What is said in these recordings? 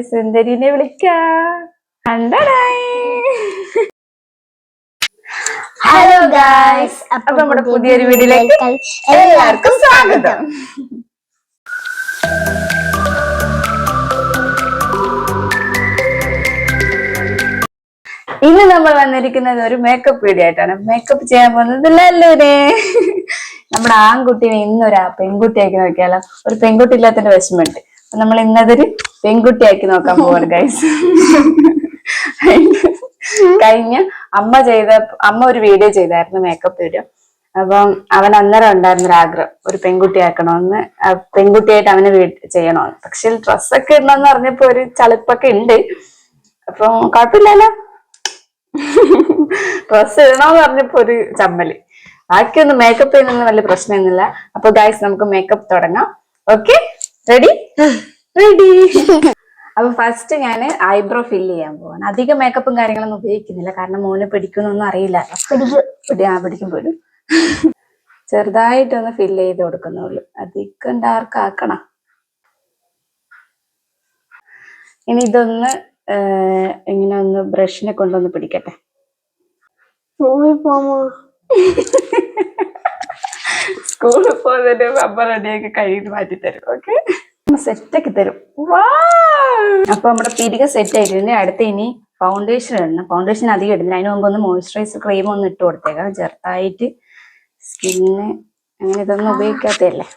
സുന്ദരിനെ വിളിക്കാം. Hello guys, അപ്പൊ നമ്മുടെ പുതിയൊരു വീഡിയോയിലേക്ക് എല്ലാവർക്കും സ്വാഗതം. ഇന്ന് നമ്മൾ വന്നിരിക്കുന്നത് ഒരു മേക്കപ്പ് വീഡിയോ ആയിട്ടാണ്. മേക്കപ്പ് ചെയ്യാൻ പോകുന്നത് ലല്ലുനെ. നമ്മുടെ ആൺകുട്ടീനെ ഇന്നൊരു പെൺകുട്ടിയാക്കി നോക്കിയാലോ. ഒരു പെൺകുട്ടി ഇല്ലാത്തതിന്റെ വിഷമമുണ്ട്. അപ്പൊ നമ്മൾ ഇന്നതൊരു പെൺകുട്ടിയാക്കി നോക്കാൻ പോവാണ് ഗൈസ്. കഴിഞ്ഞ അമ്മ ഒരു വീഡിയോ ചെയ്തായിരുന്നു, മേക്കപ്പ് വീഡിയോ. അപ്പം അവൻ അന്നേരം ഉണ്ടായിരുന്നൊരു ആഗ്രഹം ഒരു പെൺകുട്ടിയാക്കണമെന്ന്, പെൺകുട്ടിയായിട്ട് അവന് ചെയ്യണമെന്ന്. പക്ഷെ ഡ്രസ്സൊക്കെ ഇടണമെന്ന് പറഞ്ഞപ്പോ ഒരു ചളിപ്പൊക്കെ ഉണ്ട്. അപ്പൊ കുഴപ്പമില്ലല്ലോ, ഡ്രസ് ഇടണമെന്ന് പറഞ്ഞപ്പോ ഒരു ചമ്മല്. ബാക്കിയൊന്നും മേക്കപ്പ് ചെയ്യുന്നൊന്നും വലിയ പ്രശ്നമൊന്നുമില്ല. അപ്പൊ ഗൈസ് നമുക്ക് മേക്കപ്പ് തുടങ്ങാം. Okay, ready? അപ്പൊ ഫസ്റ്റ് ഞാൻ ഐബ്രോ ഫില്ല് ചെയ്യാൻ പോവാണ്. അധികം മേക്കപ്പും കാര്യങ്ങളൊന്നും ഉപയോഗിക്കുന്നില്ല, കാരണം മോന് പിടിക്കുന്നൊന്നും അറിയില്ല. പിടിക്കും പോലും. ചെറുതായിട്ടൊന്ന് ഫില്ല് ചെയ്ത് കൊടുക്കുന്നുള്ളൂ, അധികം ഡാർക്ക് ആക്കണം. ഇനി ഇതൊന്ന് ഇങ്ങനെ ഒന്ന് ബ്രഷിനെ കൊണ്ടൊന്ന് പിടിക്കട്ടെ. സ്കൂളിൽ പോകുന്നതിന് അമ്മ റെഡിയാക്കി കഴുകി മാറ്റി തരും. ഓക്കെ, സെറ്റാക്കി തരും. അപ്പൊ നമ്മുടെ പിരിക സെറ്റ് ആയിട്ടുണ്ട്. അടുത്ത ഇനി ഫൗണ്ടേഷൻ ഇടണം. ഫൗണ്ടേഷൻ അധികം ഇടുന്നില്ല, അതിന് മുമ്പ് ഒന്ന് മോയ്സ്ചറൈസർ ക്രീം ഒന്ന് ഇട്ട് കൊടുത്തേക്കാം, ചെറുതായിട്ട് സ്കിന്ന്. അങ്ങനെ ഇതൊന്നും ഉപയോഗിക്കാത്തല്ലേ,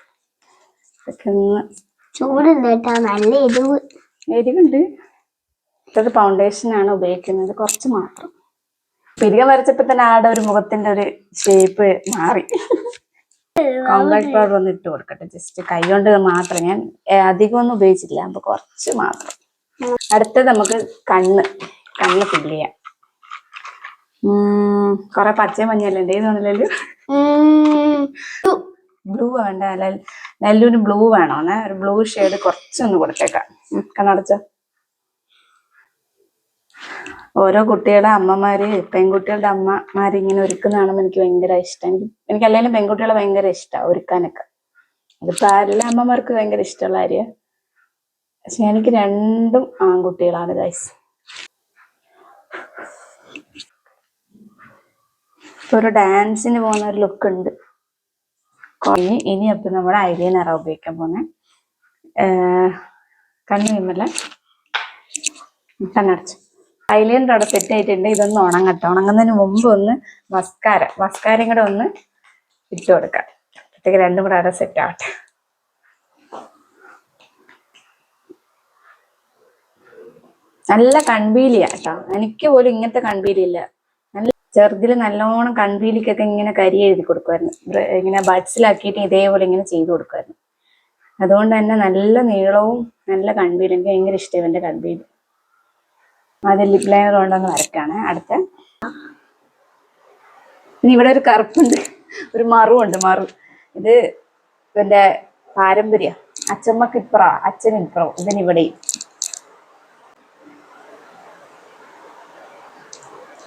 ഇതൊക്കെ ഒന്ന് ചൂടുണ്ട്, നല്ല എരിവുണ്ട്. ഇത് ഫൗണ്ടേഷനാണ് ഉപയോഗിക്കുന്നത്, കുറച്ച് മാത്രം. പിരിക വരച്ചപ്പോ തന്നെ ആടെ ഒരു മുഖത്തിന്റെ ഒരു ഷേപ്പ് മാറി. കോമ്പാക്ട് പൗഡർ ഒന്ന് ഇട്ട് കൊടുക്കട്ടെ, ജസ്റ്റ് കൈ കൊണ്ട് മാത്രം. ഞാൻ അധികം ഒന്നും ഉപയോഗിച്ചില്ല, അപ്പൊ കുറച്ച് മാത്രം. അടുത്തത് നമുക്ക് കണ്ണ് ഫില്ല് ചെയ്യാം. കൊറേ പച്ചയും മഞ്ഞല്ലേ തോന്നില്ലല്ലോ. ബ്ലൂ വേണ്ട, ലല്ലുവിന് ബ്ലൂ വേണോന്നെ. ഒരു ബ്ലൂ ഷെയ്ഡ് കുറച്ചൊന്ന് കൊടുത്തേക്കാം. കണ്ണടച്ച. ഓരോ കുട്ടികളുടെ അമ്മമാര്, പെൺകുട്ടികളുടെ അമ്മമാര് ഇങ്ങനെ ഒരുക്കുന്ന കാണുമ്പോൾ എനിക്ക് ഭയങ്കര ഇഷ്ടം. എനിക്ക് അല്ലെങ്കിലും പെൺകുട്ടികളെ ഭയങ്കര ഇഷ്ടമാണ് ഒരുക്കാനൊക്കെ. അതിപ്പോ എല്ലാ അമ്മമാർക്ക് ഭയങ്കര ഇഷ്ടമുള്ള കാര്യം. പക്ഷെ എനിക്ക് രണ്ടും ആൺകുട്ടികളാണ് ഗൈസ്. ഇപ്പൊ ഒരു ഡാൻസിന് പോകുന്ന ഒരു ലുക്ക് ഉണ്ട്. ഇനി അപ്പൊ നമ്മുടെ ഐലൈനർ ഉപയോഗിക്കാൻ പോന്നെ. കണ്ണു വീമല്ല, കണ്ണടച്ചു. ഐലൈനർ അവിടെ സെറ്റ് ആയിട്ടുണ്ട്. ഇതൊന്ന് ഉണങ്ങട്ടെ. ഉണങ്ങുന്നതിന് മുമ്പ് ഒന്ന് മസ്കാരയും കൂടെ ഒന്ന് ഇട്ട് കൊടുക്കാം. അപ്പോഴത്തേക്ക് രണ്ടും കൂടെ അവിടെ സെറ്റ് ആവട്ടെ. നല്ല കൺപീലിയാ കേട്ടോ. എനിക്ക് പോലും ഇങ്ങനത്തെ കൺപീലിയില്ല. നല്ല ചെറുതിൽ നല്ലോണം കൺപീലിക്കൊക്കെ ഇങ്ങനെ കരി എഴുതി കൊടുക്കുമായിരുന്നു. ഇങ്ങനെ ബഡ്സിലാക്കിയിട്ട് ഇതേപോലെ ഇങ്ങനെ ചെയ്ത് കൊടുക്കുമായിരുന്നു. അതുകൊണ്ട് തന്നെ നല്ല നീളവും നല്ല കൺപീലി. എനിക്ക് ഭയങ്കര ഇഷ്ടം ഇവന്റെ കൺപീലി. ആദ്യം ലിപ് ലൈനർ കൊണ്ടൊന്ന് വരക്കാണ്. അടുത്ത ഇനി ഇവിടെ ഒരു കറുപ്പുണ്ട്, ഒരു മറുണ്ട്. ഇത് ഇവന്റെ പാരമ്പര്യ. അച്ഛമ്മക്ക് ഇപ്പറോ അച്ഛന് ഇപ്പറോ, ഇതിനിവിടെയും.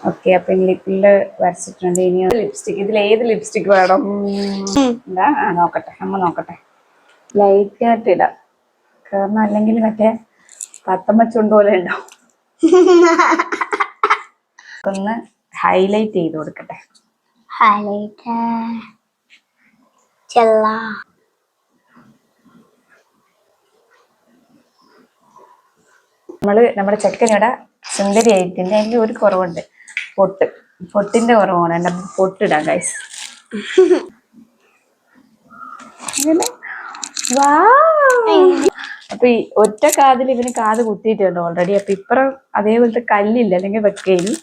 ഓക്കെ, അപ്പൊ ലിപ്പില് വരച്ചിട്ടുണ്ട്. ഇനി ലിപ്സ്റ്റിക്, ഇതിൽ ഏത് ലിപ്സ്റ്റിക് വേണം? എന്താ നോക്കട്ടെ, അമ്മ നോക്കട്ടെ. ലൈറ്റ് ആയിട്ട് ഇടാം, കാരണം അല്ലെങ്കിൽ മറ്റേ പത്തമ്മ ചുണ്ട് പോലെ ഉണ്ടാവും. ഒന്ന് ഹൈലൈറ്റ് ചെയ്ത് കൊടുക്കട്ടെ. നമ്മുടെ ചെക്കനിവിടെ സുന്ദരി ആയിട്ടുണ്ട്. അതിൽ ഒരു കുറവുണ്ട്, പൊട്ടിന്റെ കുറവാണ്. എന്റെ പൊട്ടിടാം ഗൈസ്. അപ്പൊ ഈ ഒറ്റ കാതിൽ ഇവന് കാത് കുത്തിയിട്ടുണ്ട് ഓൾറെഡി. അപ്പൊ ഇപ്പുറം അതേപോലത്തെ കല്ലില്ല, അല്ലെങ്കിൽ വെക്കയിലും.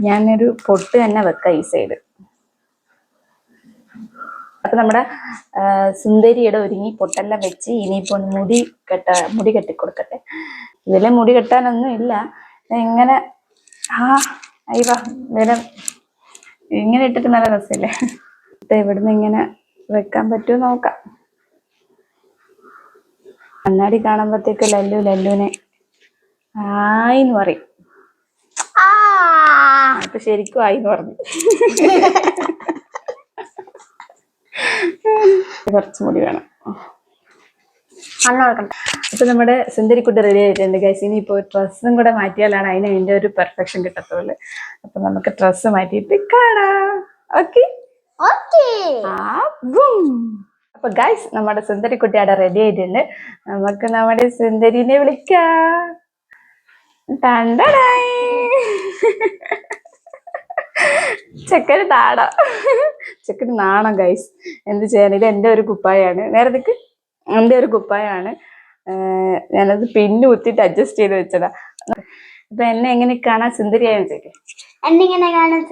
ഞാനൊരു പൊട്ട് തന്നെ വെക്കാം ഈ സൈഡ്. അപ്പൊ നമ്മുടെ സുന്ദരിയുടെ ഒരുങ്ങി, പൊട്ടെല്ലാം വെച്ച് ഇനിയിപ്പോ മുടി കെട്ടിക്കൊടുക്കട്ടെ. ഇതിലെ മുടി കെട്ടാനൊന്നും ഇല്ല, ഇങ്ങനെ ഇങ്ങനെ ഇട്ടിട്ട് നല്ല രസമില്ലേ. ഇവിടുന്ന് ഇങ്ങനെ വെക്കാൻ പറ്റുമോ നോക്കാം. കണ്ണാടി കാണുമ്പോഴത്തേക്ക് ലല്ലുവിനെ ആയിന്ന് പറയും. അപ്പൊ ശരിക്കും ആയിന്ന് പറഞ്ഞു. കുറച്ച് മുടി വേണം. അപ്പൊ നമ്മുടെ സുന്ദരിക്കുട്ടി റെഡി ആയിട്ടുണ്ട് ഗൈസ്. ഇനിയിപ്പോ ഡ്രസ്സും കൂടെ മാറ്റിയാലാണ് അതിന്റെ ഒരു പെർഫെക്ഷൻ കിട്ടത്തുള്ളൂ. അപ്പൊ നമുക്ക് ഡ്രസ്സ് മാറ്റിയിട്ട് കാണാം. ഓക്കെ. അപ്പൊ ഗൈസ് നമ്മുടെ സുന്ദരിക്കുട്ടി അവിടെ റെഡി ആയിട്ടുണ്ട്. നമുക്ക് നമ്മുടെ സുന്ദരിനെ വിളിക്കാം. ചെക്കന് നാണം, ചെക്കന് നാണം ഗൈസ്. എന്ത് ചെയ്യാൻ, ഇത് എന്റെ ഒരു കുപ്പായാണ്. നേരെ നിക്ക്, എന്റെ ഒരു കുപ്പായാണ്. ഞാനത് പിന്നു കുത്തിട്ട് അഡ്ജസ്റ്റ് ചെയ്ത് വെച്ചതാ. അപ്പൊ എന്നെ എങ്ങനെ കാണാൻ സുന്ദരിയായെന്ന് ചോദിക്കും. എന്നിങ്ങനെ കാണാൻ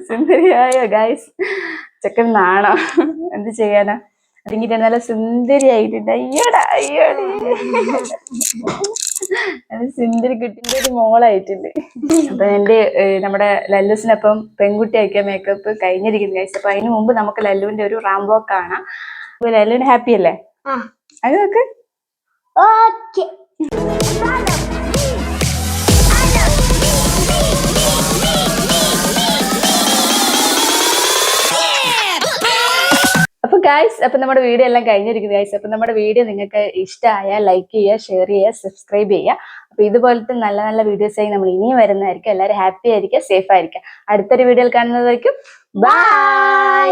സുന്ദരിയായോ ഗൈസ്? ചെക്കൻ നാണോ, എന്ത് ചെയ്യാനാ? അല്ലെങ്കിൽ നല്ല സുന്ദരിയായിട്ടുണ്ട്. അയ്യോടി സുന്ദരി കുട്ടിന്റെ ഒരു മോളായിട്ടുണ്ട്. അപ്പൊ നമ്മുടെ ലല്ലുസിനപ്പം പെൺകുട്ടി ആക്കിയ മേക്കപ്പ് കഴിഞ്ഞിരിക്കുന്നു ഗൈസ്. അപ്പൊ അതിന് മുമ്പ് നമുക്ക് ലല്ലുവിന്റെ ഒരു റാംബോ കാണാം. അപ്പൊ ലല്ലുവിന് ഹാപ്പി അല്ലേ? അത് നോക്ക്. അപ്പൊ ഗൈസ്, അപ്പൊ നമ്മുടെ വീഡിയോ എല്ലാം കഴിഞ്ഞിരിക്കുന്നു ഗൈസ്. അപ്പൊ നമ്മുടെ വീഡിയോ നിങ്ങൾക്ക് ഇഷ്ടമായ ലൈക്ക് ചെയ്യുക, ഷെയർ ചെയ്യുക, സബ്സ്ക്രൈബ് ചെയ്യുക. അപ്പൊ ഇതുപോലത്തെ നല്ല നല്ല വീഡിയോസ് ആയി നമ്മൾ ഇനിയും വരുന്നതായിരിക്കും. എല്ലാവരും ഹാപ്പി ആയിരിക്കുക, സേഫ് ആയിരിക്കുക. അടുത്തൊരു വീഡിയോയിൽ കാണുന്നതായിരിക്കും. ബൈ.